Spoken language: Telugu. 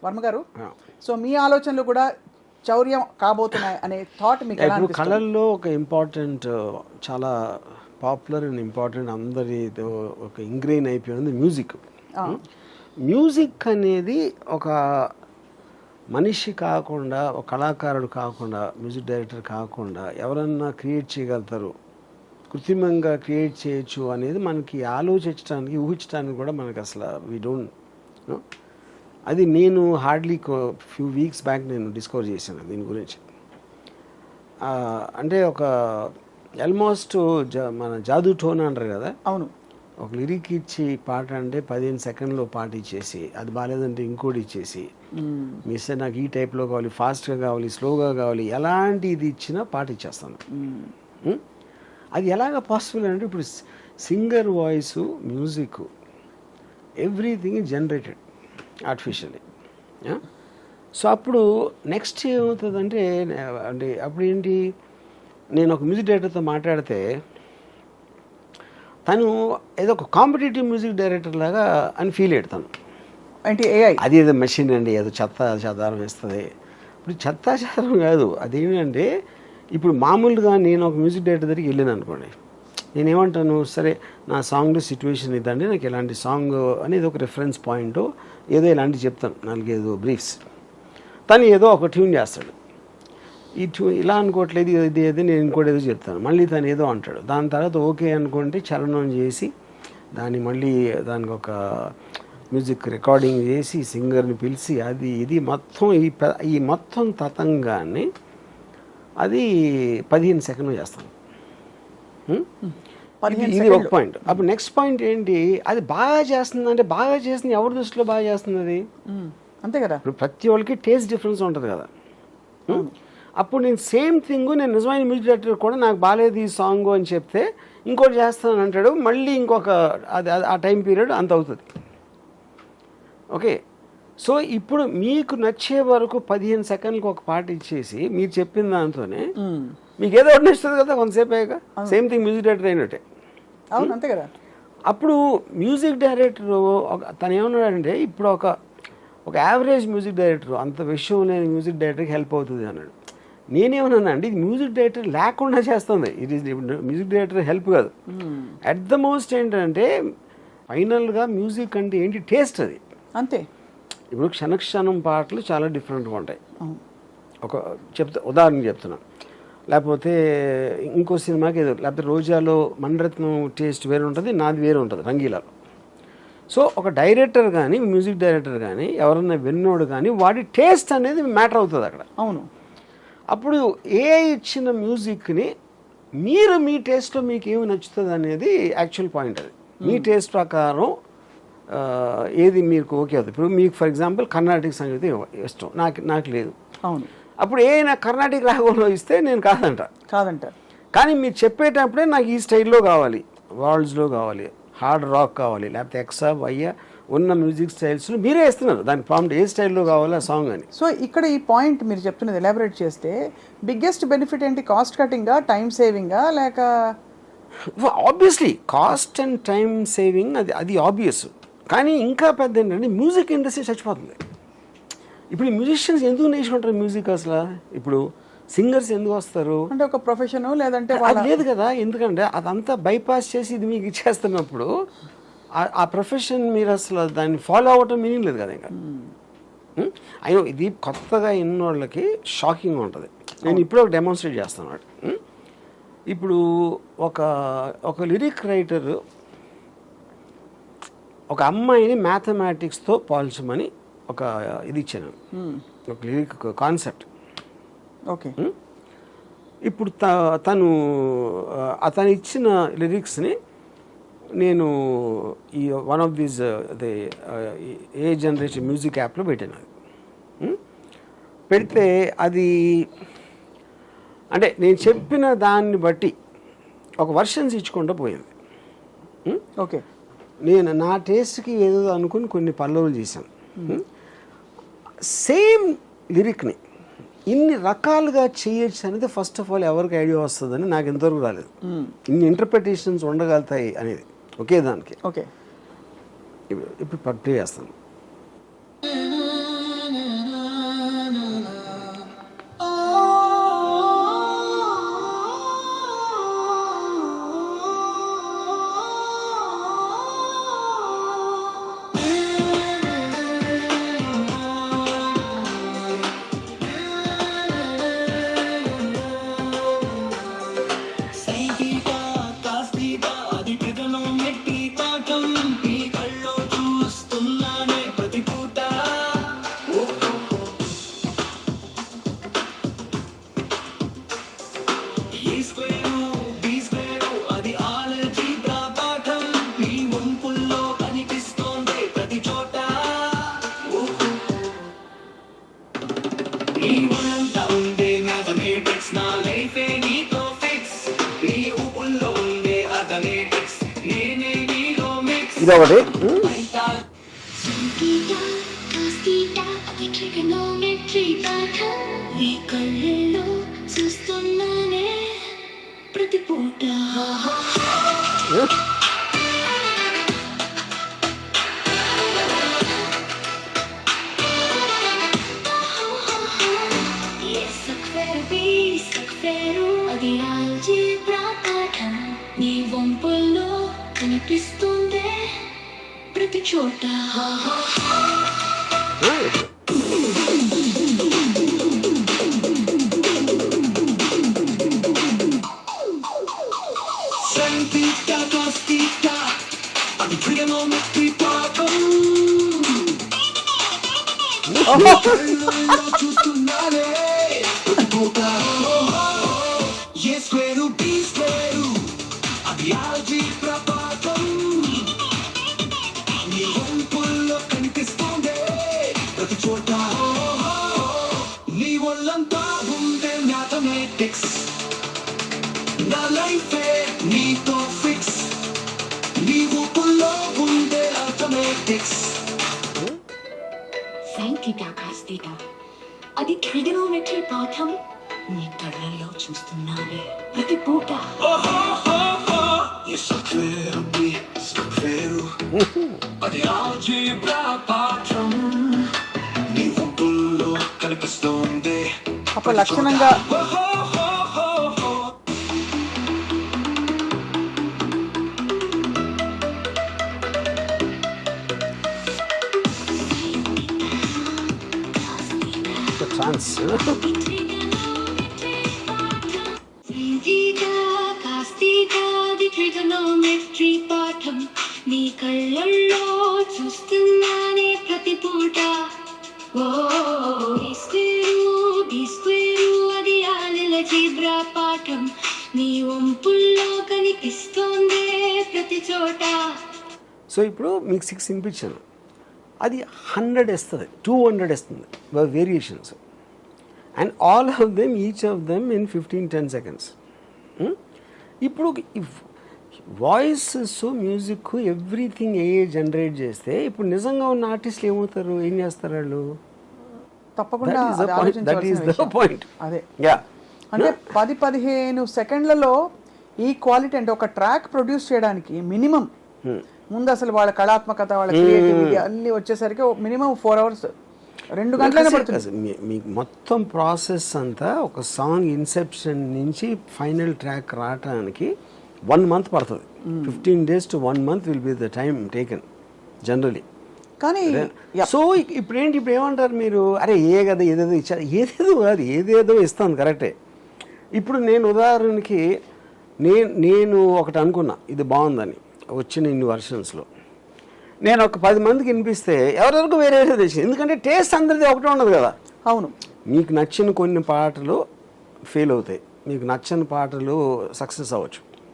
వర్మ గారు, సో మీ ఆలోచనలు కూడా చౌర్యం కాబోతున్నాయి అనే థాట్ మీకు ఎలా ఇప్పుడు అనిపిస్తుంది? కళల్లో ఒక ఇంపార్టెంట్, చాలా పాపులర్ అండ్ ఇంపార్టెంట్, అందరి ఒక ఇంగ్రెయిన్ అయిపోయింది మ్యూజిక్. మ్యూజిక్ అనేది ఒక మనిషి కాకుండా, ఒక కళాకారుడు కాకుండా, మ్యూజిక్ డైరెక్టర్ కాకుండా ఎవరన్నా క్రియేట్ చేయగలుగుతారు, కృత్రిమంగా క్రియేట్ చేయొచ్చు అనేది మనకి ఆలోచించడానికి, ఊహించడానికి కూడా మనకి అసలు వీ డోంట్ నో. అది నేను హార్డ్లీ ఫ్యూ వీక్స్ బ్యాక్ నేను డిస్కవర్ చేశాను దీని గురించి. అంటే ఒక ఆల్మోస్ట్ మన జాదూ టోన్ అంటారు కదా, అవును, ఒక లిరిక్ ఇచ్చి పాట అంటే 15 సెకండ్లో పాట ఇచ్చేసి, అది బాగాలేదంటే ఇంకోటి ఇచ్చేసి, మిస్ నాకు ఈ టైప్లో కావాలి, ఫాస్ట్గా కావాలి, స్లోగా కావాలి, ఎలాంటి ఇది ఇచ్చినా పాట ఇచ్చేస్తాను. అది ఎలాగ పాసిబుల్ అంటే ఇప్పుడు singer voice, music, everything is generated artificially. So అప్పుడు నెక్స్ట్ ఏమవుతుందంటే, అంటే అప్పుడు ఏంటి, నేను ఒక మ్యూజిక్ డైరెక్టర్తో మాట్లాడితే తను ఏదో ఒక కాంపిటేటివ్ మ్యూజిక్ డైరెక్టర్ లాగా అని ఫీల్ అయ్యాడు. అంటే ఏఐ అది ఏదో మెషిన్ అండి, ఏదో చెత్త చెదారం వేస్తుంది. ఇప్పుడు చెత్త చెదారం కాదు, అదేంటంటే ఇప్పుడు మామూలుగా నేను ఒక మ్యూజిక్ డైరెక్టర్ దగ్గరికి వెళ్ళాను అనుకోండి, నేనేమంటాను, సరే నా సాంగ్లో సిచ్యువేషన్ ఇదండి, నాకు ఇలాంటి సాంగ్ అనేది ఒక రిఫరెన్స్ పాయింట్, ఏదో ఇలాంటివి చెప్తాను, 4-5 బ్రీఫ్స్. తను ఏదో ఒక ట్యూన్ చేస్తాడు, ఈ ట్యూన్ ఇలా అనుకోవట్లేదు, ఇది ఏదో నేను ఇంకోటి ఏదో చెప్తాను, మళ్ళీ తను ఏదో అంటాడు. దాని తర్వాత ఓకే అనుకుంటే చలనం చేసి దాన్ని మళ్ళీ దానికి ఒక మ్యూజిక్ రికార్డింగ్ చేసి సింగర్ని పిలిచి అది ఇది మొత్తం ఈ మొత్తం తతంగాన్ని అది 15 సెకండ్లు చేస్తాను. ఇది ఒక పాయింట్. అప్పుడు నెక్స్ట్ పాయింట్ ఏంటి, అది బాగా చేస్తుంది అంటే, బాగా చేస్తుంది ఎవరి దృష్టిలో బాగా చేస్తుంది అది, అంతే కదా. ఇప్పుడు ప్రతి వాళ్ళకి టేస్ట్ డిఫరెన్స్ ఉంటుంది కదా. అప్పుడు నేను సేమ్ థింగ్, నేను నిజమైన మ్యూజిక్ డైరెక్టర్ కూడా నాకు బాగాలేదు ఈ సాంగ్ అని చెప్తే ఇంకోటి చేస్తాను అంటాడు, మళ్ళీ ఇంకొక అది ఆ టైం పీరియడ్ అంత అవుతుంది. ఓకే, సో ఇప్పుడు మీకు నచ్చే వరకు 15 సెకండ్లకు ఒక పాట ఇచ్చేసి మీరు చెప్పిన దాంతోనే మీకు ఏదో ఒకటి నచ్చుతుంది కదా కొంతసేపు అయ్యాక. సేమ్ థింగ్ మ్యూజిక్ డైరెక్టర్ అయినట్టే. అవును, అంతే కదా. అప్పుడు మ్యూజిక్ డైరెక్టర్ తను ఏమన్నాడంటే, ఇప్పుడు ఒక యావరేజ్ మ్యూజిక్ డైరెక్టర్, అంత విషయం లేని మ్యూజిక్ డైరెక్టర్కి హెల్ప్ అవుతుంది అన్నాడు. నేనేమన్నా అండి, ఇది మ్యూజిక్ డైరెక్టర్ లేకుండా చేస్తుంది, ఇది మ్యూజిక్ డైరెక్టర్ హెల్ప్ కాదు. అట్ ద మోస్ట్ ఏంటంటే ఫైనల్గా మ్యూజిక్ అంటే ఏంటి, టేస్ట్ అది అంతే. ఇప్పుడు క్షణక్షణం పాటలు చాలా డిఫరెంట్గా ఉంటాయి. ఉదాహరణ చెప్తున్నా, లేకపోతే ఇంకో సినిమాకి ఏదో, లేకపోతే రోజాలో మణిరత్నం టేస్ట్ వేరే ఉంటుంది, నాది వేరే ఉంటుంది రంగీలాలో. సో ఒక డైరెక్టర్ కానీ, మ్యూజిక్ డైరెక్టర్ కానీ, ఎవరన్నా విన్నోడు కానీ, వాడి టేస్ట్ అనేది మ్యాటర్ అవుతుంది అక్కడ. అవును. అప్పుడు ఏ ఇచ్చిన మ్యూజిక్ని మీరు మీ టేస్ట్లో మీకు ఏమి నచ్చుతుంది అనేది యాక్చువల్ పాయింట్. అది మీ టేస్ట్ ప్రకారం ఏది మీకు ఓకే అవుతుంది. ఇప్పుడు మీకు ఫర్ ఎగ్జాంపుల్ కర్ణాటక సంగీతం ఇష్టం, నాకు లేదు. అవును. అప్పుడు నాకు కర్ణాటక రాగంలో ఇస్తే నేను కాదంట. కానీ మీరు చెప్పేటప్పుడే నాకు ఈ స్టైల్లో కావాలి, వాల్స్లో కావాలి, హార్డ్ రాక్ కావాలి, లేకపోతే ఎక్సా వయ్య ఉన్న మ్యూజిక్ స్టైల్స్లో మీరే ఇస్తున్నారు దానికి ప్రాంప్ట్ ఏ స్టైల్లో కావాలో ఆ సాంగ్ అని. సో ఇక్కడ ఈ పాయింట్ మీరు చెప్తున్నది ఎలాబరేట్ చేస్తే బిగ్గెస్ట్ బెనిఫిట్ ఏంటి, కాస్ట్ కటింగా, టైం సేవింగా, లేక? Obviously cost and time saving, అది ఆబ్వియస్. కానీ ఇంకా పెద్ద ఏంటంటే మ్యూజిక్ ఇండస్ట్రీ చచ్చిపోతుంది. ఇప్పుడు ఈ మ్యూజిషియన్స్ ఎందుకు నేర్చుకుంటారు మ్యూజిక్ అసలు? ఇప్పుడు సింగర్స్ ఎందుకు వస్తారు అంటే ఒక ప్రొఫెషన్ లేదంటే అది లేదు కదా. ఎందుకంటే అదంతా బైపాస్ చేసి ఇది మీకు ఇచ్చేస్తున్నప్పుడు ఆ ప్రొఫెషన్ మీరు అసలు దాన్ని ఫాలో అవ్వటం మీనింగ్ లేదు కదా. ఇంకా అయినా ఇది కొత్తగా ఎన్నోళ్ళకి షాకింగ్ ఉంటుంది. నేను ఇప్పుడు ఒక డెమాన్స్ట్రేట్ చేస్తాను అన్నమాట. ఇప్పుడు ఒక లిరిక్ రైటర్ ఒక అమ్మాయిని మ్యాథమెటిక్స్తో పోల్చమని ఒక ఇది ఇచ్చాను, ఒక లిరిక్ కాన్సెప్ట్. ఓకే. ఇప్పుడు అతను ఇచ్చిన లిరిక్స్ని నేను ఈ one of these A generation music యాప్లో పెట్టాను. పెడితే అది అంటే నేను చెప్పిన దాన్ని బట్టి ఒక వర్షన్స్ ఇచ్చుకుంటూ పోయింది. ఓకే. నేను నా టేస్ట్కి ఏదో అనుకుని కొన్ని పల్లవులు చేశాను. సేమ్ లిరిక్ని ఇన్ని రకాలుగా చేయొచ్చు అనేది ఫస్ట్ ఆఫ్ ఆల్ ఎవరికి ఐడియా వస్తుందని నాకు ఎంతవరకు రాలేదు. ఇన్ని ఇంటర్ప్రిటేషన్స్ ఉండగలుగుతాయి అనేది ఒకే దానికి. ఓకే. ఇప్పుడు పట్టు చేస్తాను. ఇదొకటి. ప్రతి పూట అది ఆల్జీబ్రా పాఠం నీ వంపుల్లో కనిపిస్తుందే ప్రతి చోట. నీ ఒళ్ళంతా ఉండే మ్యాథమెటిక్స్ నా లైఫే నీతో ఫిక్స్ నీ ఊపుల్లో ఉండే arithmetics. Sine theta cos theta అది ట్రిగనోమెట్రీ పాఠం నీ కళ్ళల్లో చూస్తున్నానే ప్రతి పూట. అది ఆల్జీబ్రా పాఠం నీ ఊపుల్లో కనిపిస్తుంది. ఒక లక్షణంగా ఛాన్స్. ట్రిగనోమెట్రీ పాఠం నీ కళ్ళల్లో చూస్తున్నానే ప్రతి పూట. అది ఆల్జీబ్రా పాఠం నీ వంపుల్లో కనిపిస్తోందే ప్రతి చోట. సో ఇప్పుడు మీకు 6 వినిపించాను, అది 100 ఇస్తుంది, 200 ఇస్తుంది variations, and all of them each of them in 15-10 seconds. ఇప్పుడు వాయిస్ మ్యూజిక్ ఎవ్రీథింగ్ జనరేట్ చేస్తే ఇప్పుడు నిజంగా ఉన్న ఆర్టిస్టులు ఏమవుతారు, ఏం చేస్తారు వాళ్ళు? తప్పకుండా That is the అది point. That is ఆలోచించాల్సిన the విషయం. point. అదే Yeah. అంటే 10-15 సెకండ్లలో ఈ క్వాలిటీ అంటే ఒక ట్రాక్ ప్రొడ్యూస్ చేయడానికి మినిమం ముందు అసలు వాళ్ళ కళాత్మకత వాళ్ళ క్రియేటివిటీ అన్ని వచ్చేసరికి మినిమం 4 hours 2 గంటలైనా పడుతుంది. మీకు మొత్తం ప్రాసెస్ అంతా ఒక సాంగ్ ఇన్సెప్షన్ నుంచి ఫైనల్ ట్రాక్ రావడానికి 1 month పడుతుంది. 15 days to 1 month will be the time taken generally. కానీ సో ఇప్పుడు ఏమంటారు మీరు, అరే కదా ఏదేదో ఇచ్చారు, ఏదేదో కాదు, ఏదేదో ఇస్తాను కరెక్టే. ఇప్పుడు నేను ఉదాహరణకి నేను ఒకటి అనుకున్నా ఇది బాగుందని వచ్చిన ఇన్ని వర్షన్స్లో, నేను ఒక 10 మందికి వినిపిస్తే ఎవరెవరికి వేరే తెచ్చింది, ఎందుకంటే టేస్ట్ అందరిది ఒకటే ఉండదు కదా. అవును, మీకు నచ్చిన కొన్ని పాటలు ఫెయిల్ అవుతాయి, మీకు నచ్చని పాటలు సక్సెస్ అవ్వచ్చు.